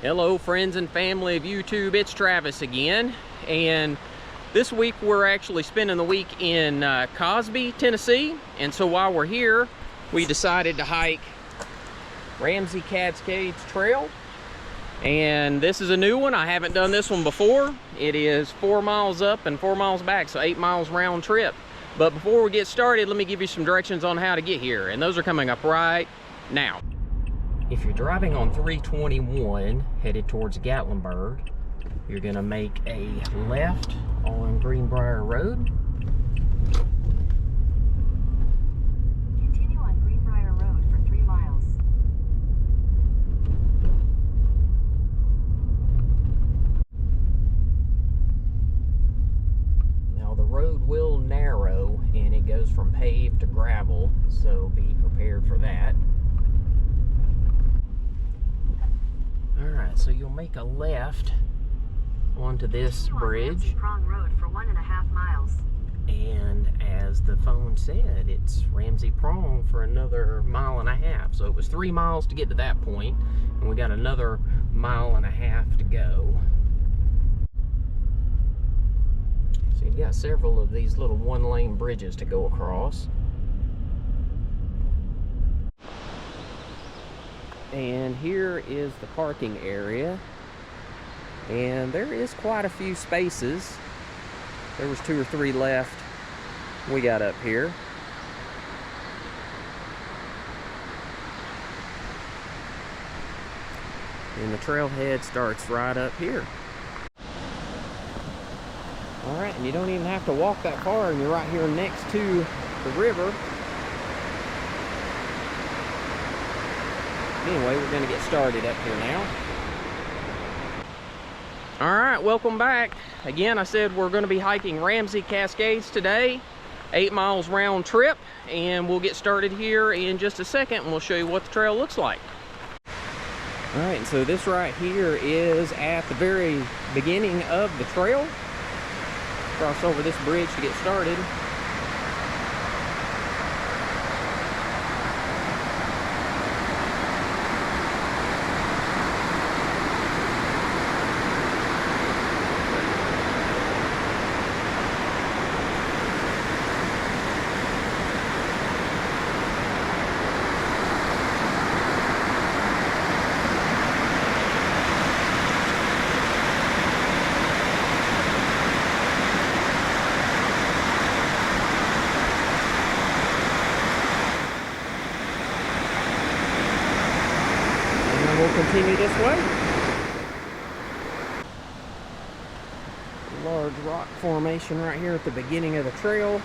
Hello friends and family of YouTube, it's Travis again, and this week we're actually spending the week in Cosby, Tennessee. And so while we're here, we decided to hike Ramsey Cascades Trail, and this is a new one. I haven't done this one before. It is 4 miles up and 4 miles back, so 8 miles round trip. But before we get started, let me give you some directions on how to get here, and those are coming up right now. If you're driving on 321 headed towards Gatlinburg, you're going to make a left on Greenbrier Road. Continue on Greenbrier Road for 3 miles. Now the road will narrow and it goes from paved to gravel, so be prepared for that. Alright, so you'll make a left onto this bridge. Prong Road for 1.5 miles. And as the phone said, it's Ramsey Prong for another 1.5 miles. So it was 3 miles to get to that point, and we got another 1.5 miles to go. So you've got several of these little one-lane bridges to go across. And here is the parking area, and there is quite a few spaces. There was 2 or 3 left we got up here. And the trailhead starts right up here. Alright, and you don't even have to walk that far, and you're right here next to the river. Anyway, we're going to get started up here now. Alright, welcome back. Again, I said we're going to be hiking Ramsey Cascades today. 8 miles round trip, and we'll get started here in just a second, and we'll show you what the trail looks like. Alright, and so this right here is at the very beginning of the trail. Cross over this bridge to get started. We'll continue this way. Large rock formation right here at the beginning of the trail.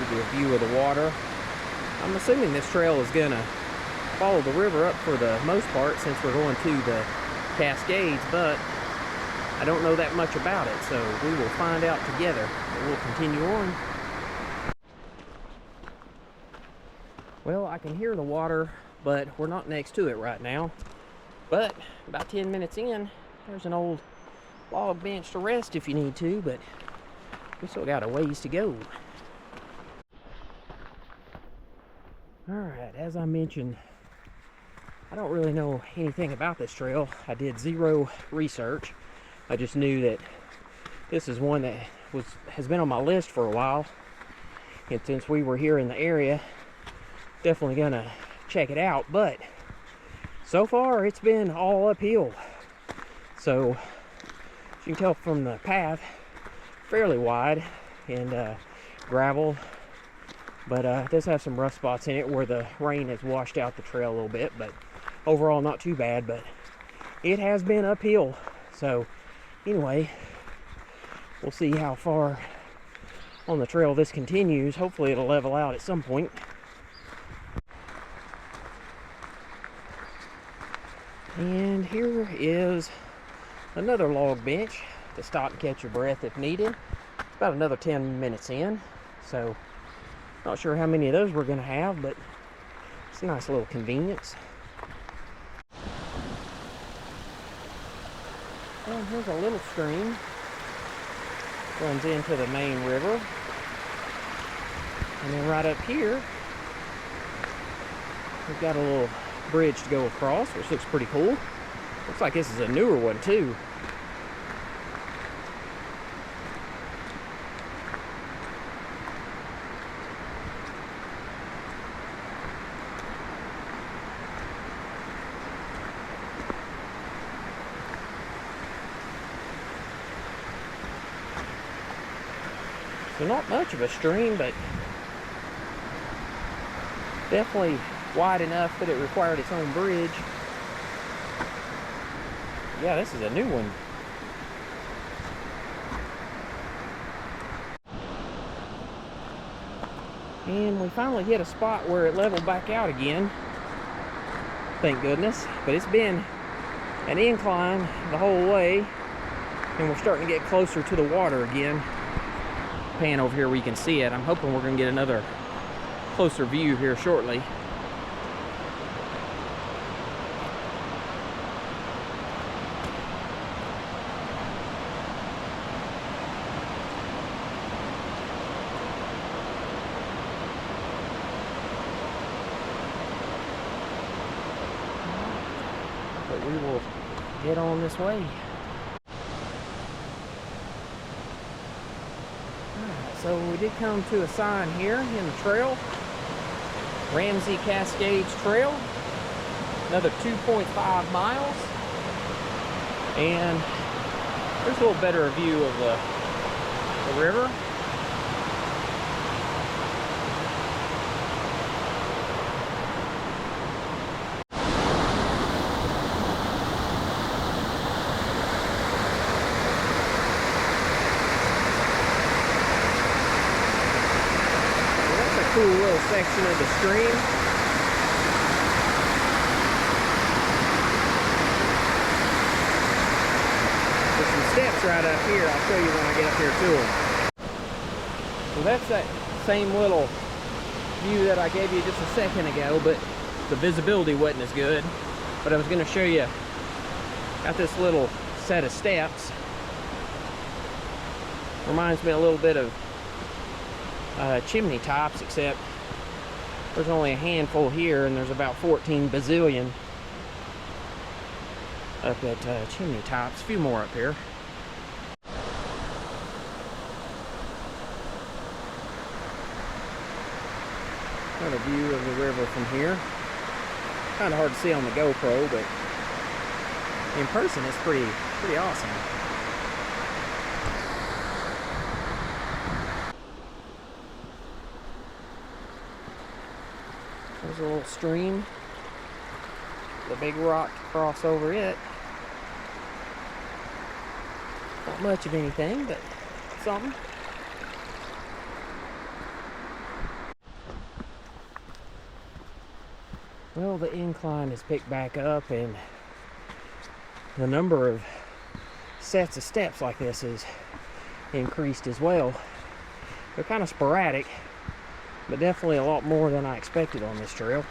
Give you a view of the water. I'm assuming this trail is gonna follow the river up for the most part since we're going to the Cascades, but I don't know that much about it, so we will find out together. But we'll continue on. Well, I can hear the water, but we're not next to it right now. But about 10 minutes in, there's an old log bench to rest if you need to, but we still got a ways to go. Alright, as I mentioned, I don't really know anything about this trail. I did zero research. I just knew that this is one that has been on my list for a while. And since we were here in the area, definitely gonna check it out, but so far it's been all uphill. So as you can tell from the path, fairly wide and gravel, but it does have some rough spots in it where the rain has washed out the trail a little bit, but overall not too bad. But it has been uphill. So anyway, we'll see how far on the trail this continues. Hopefully it'll level out at some point. And here is another log bench to stop and catch your breath if needed. About another 10 minutes in, so not sure how many of those we're going to have, but it's a nice little convenience. And here's a little stream. Runs into the main river. And then right up here, we've got a little bridge to go across, which looks pretty cool. Looks like this is a newer one too. So not much of a stream, but definitely wide enough that it required its own bridge. Yeah, this is a new one. And we finally hit a spot where it leveled back out again. Thank goodness. But it's been an incline the whole way, and we're starting to get closer to the water again. Pan over here where you can see it. I'm hoping we're going to get another closer view here shortly. But we will get on this way. So we did come to a sign here in the trail, Ramsey Cascades Trail, another 2.5 miles, and there's a little better view of the river. Cool little section of the stream. There's some steps right up here. I'll show you when I get up here to them. So that's that same little view that I gave you just a second ago, but the visibility wasn't as good. But I was going to show you, got this little set of steps. Reminds me a little bit of chimney tops, except there's only a handful here, and there's about 14 bazillion up at chimney tops. A few more up here. Got a view of the river from here. Kind of hard to see on the GoPro, but in person it's pretty awesome. There's a little stream, the big rock to cross over it. Not much of anything, but something. Well, the incline is picked back up, and the number of sets of steps like this is increased as well. They're kind of sporadic, but definitely a lot more than I expected on this trail.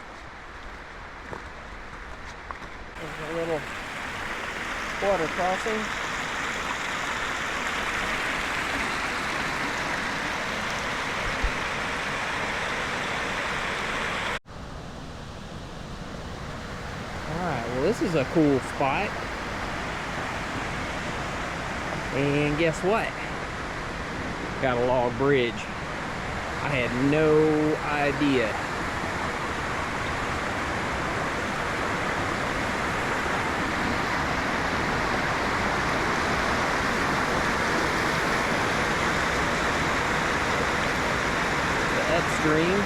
There's a little water crossing. Alright, well, this is a cool spot. And guess what? Got a log bridge. I had no idea. The upstream.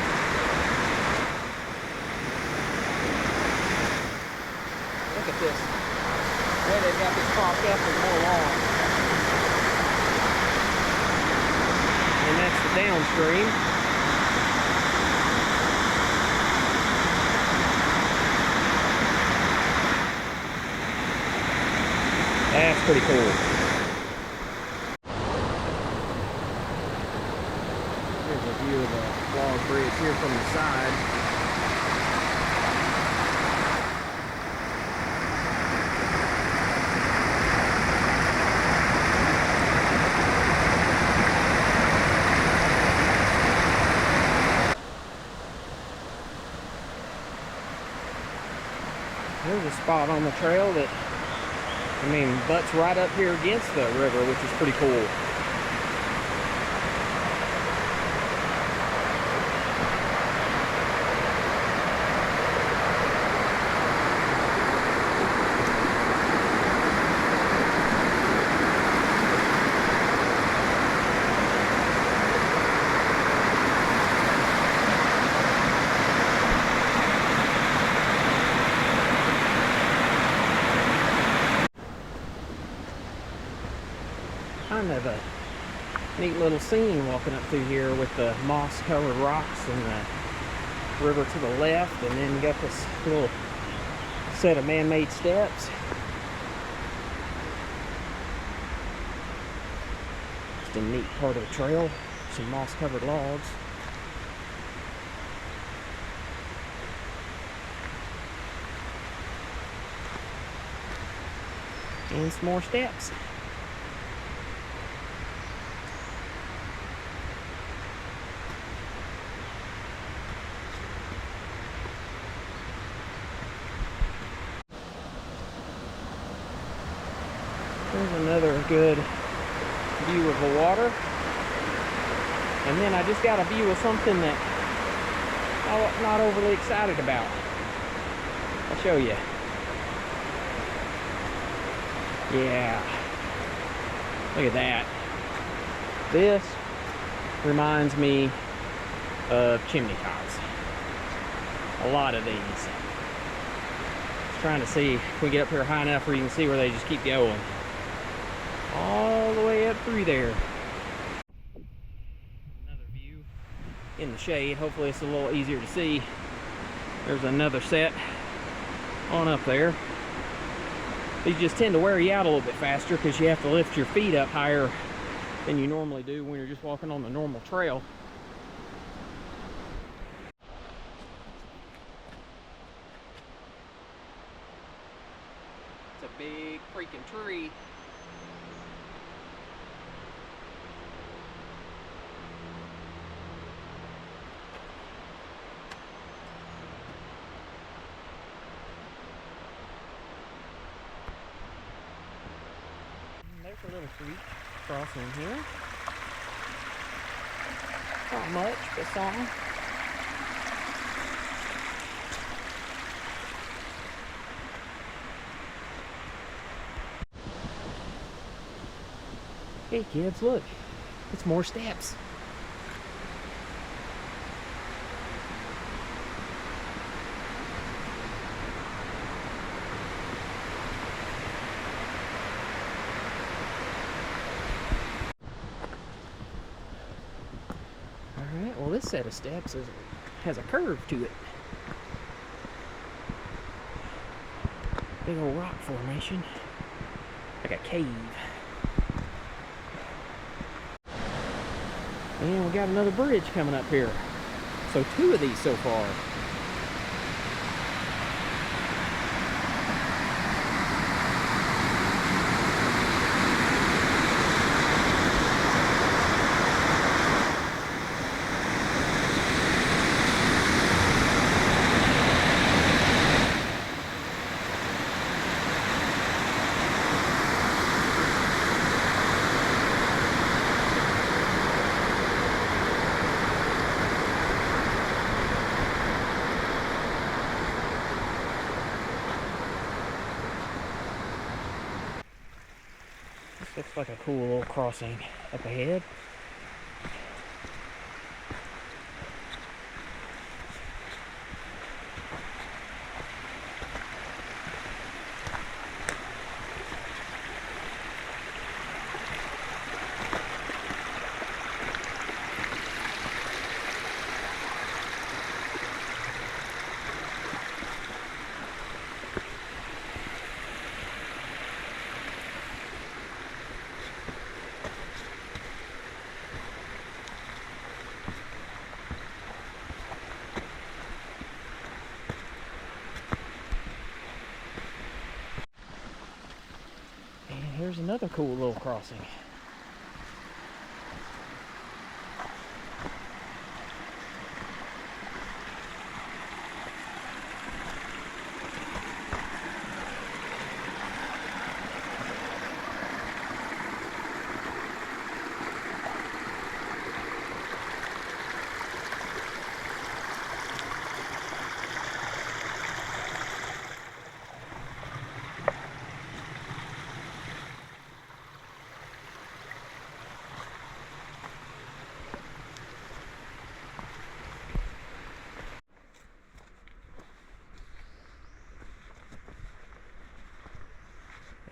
Look at this. The way they've got this propped up is more long. And that's the downstream. That's pretty cool. Here's a view of the log bridge here from the side. There's a spot on the trail that, I mean, butts right up here against the river, which is pretty cool. Kind of a neat little scene walking up through here with the moss colored rocks and the river to the left, and then you got this little set of man-made steps. Just a neat part of the trail. Some moss covered logs. And some more steps. There's another good view of the water. And then I just got a view of something that I'm not overly excited about. I'll show you. Yeah. Look at that. This reminds me of chimney tops. A lot of these. Just trying to see if we get up here high enough where you can see where they just keep going. All the way up through there. Another view in the shade. Hopefully it's a little easier to see. There's another set on up there. These just tend to wear you out a little bit faster because you have to lift your feet up higher than you normally do when you're just walking on the normal trail. It's a big freaking tree. There's a little creek crossing here. Not much, but some. Hey kids, look. It's more steps. Alright, well this set of steps has a curve to it. Big old rock formation. Like a cave. And we got another bridge coming up here. So 2 of these so far. Looks like a cool little crossing up ahead. Here's another cool little crossing.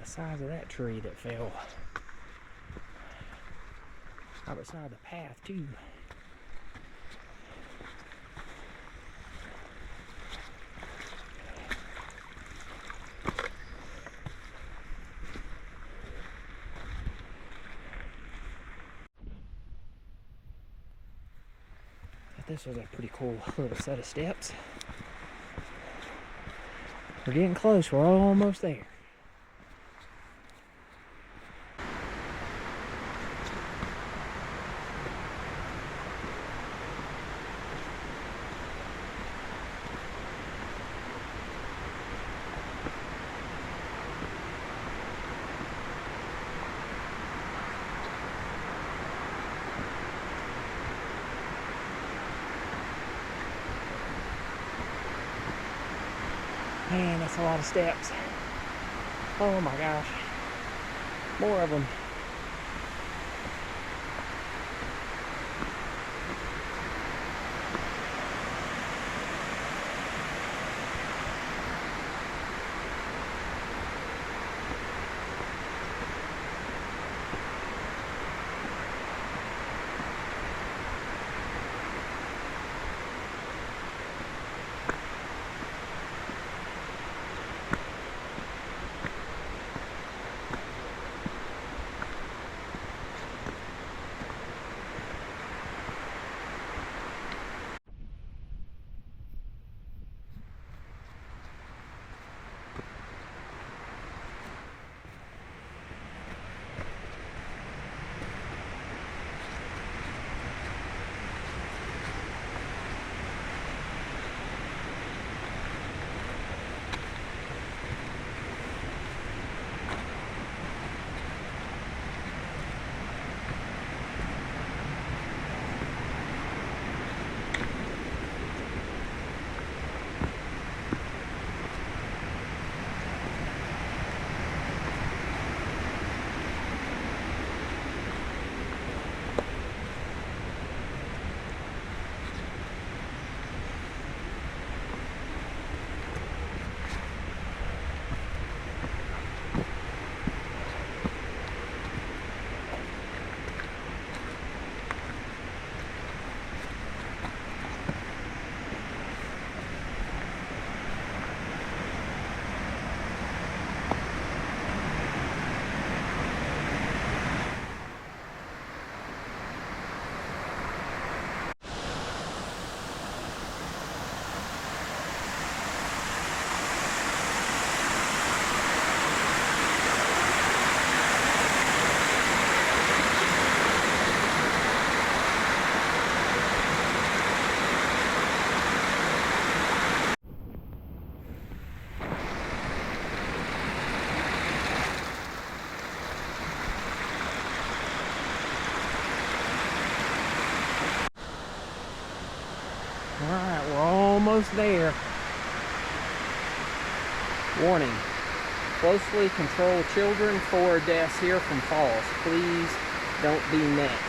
the size of that tree that fell. Right beside the path, too. This was a pretty cool little set of steps. We're getting close. We're almost there. Man, that's a lot of steps. Oh my gosh. More of them. Alright, we're almost there. Warning. Closely control children. 4 deaths here from falls. Please don't be next.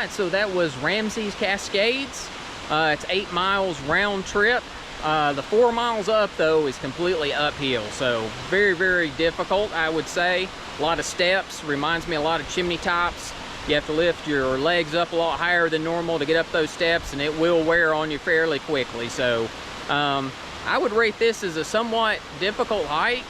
So that was Ramsey Cascades. It's 8 miles round trip. The 4 miles up though is completely uphill, so very, very difficult, I would say. A lot of steps, reminds me a lot of chimney tops. You have to lift your legs up a lot higher than normal to get up those steps, and it will wear on you fairly quickly. So I would rate this as a somewhat difficult hike.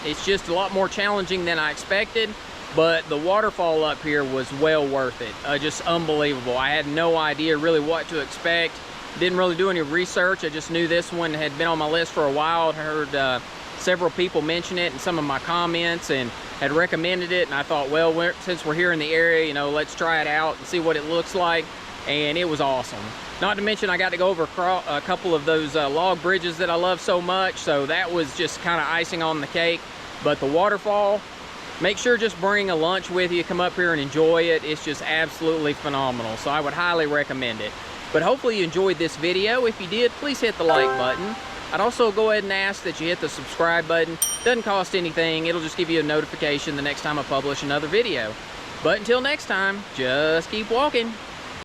It's just a lot more challenging than I expected, but the waterfall up here was well worth it. Just unbelievable. I had no idea really what to expect. Didn't really do any research. I just knew this one had been on my list for a while. I heard several people mention it in some of my comments and had recommended it, and I thought, well, since we're here in the area, you know, let's try it out and see what it looks like. And it was awesome. Not to mention I got to go over a couple of those log bridges that I love so much, so that was just kind of icing on the cake. But the waterfall, make sure just bring a lunch with you, come up here and enjoy it. It's just absolutely phenomenal, so I would highly recommend it. But hopefully you enjoyed this video. If you did, please hit the like button. I'd also go ahead and ask that you hit the subscribe button. Doesn't cost anything. It'll just give you a notification the next time I publish another video. But until next time, just keep walking.